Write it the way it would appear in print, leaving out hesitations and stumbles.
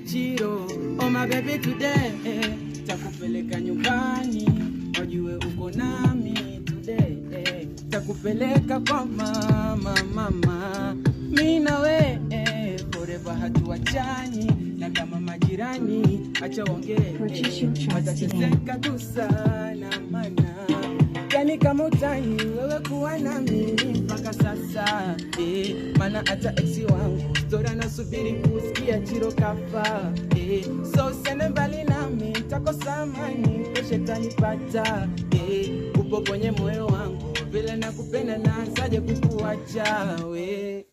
Chiro, oh my baby today, takupeleka nyumbani, wajue uko nami today, takupeleka kwa mama, mimi na wewe forever hatuachani, na kama majirani acha ongee, watateseka tu sana mana, yani kama utani wewe kuwa nami mpaka sasa, mana hata ex wangu story nasubiri kusikia Chiro kafa, so sende mbali nami nitakosa amani, shetani pata, upo kwenye moyo wangu vile nakupenda na saje kukuacha we.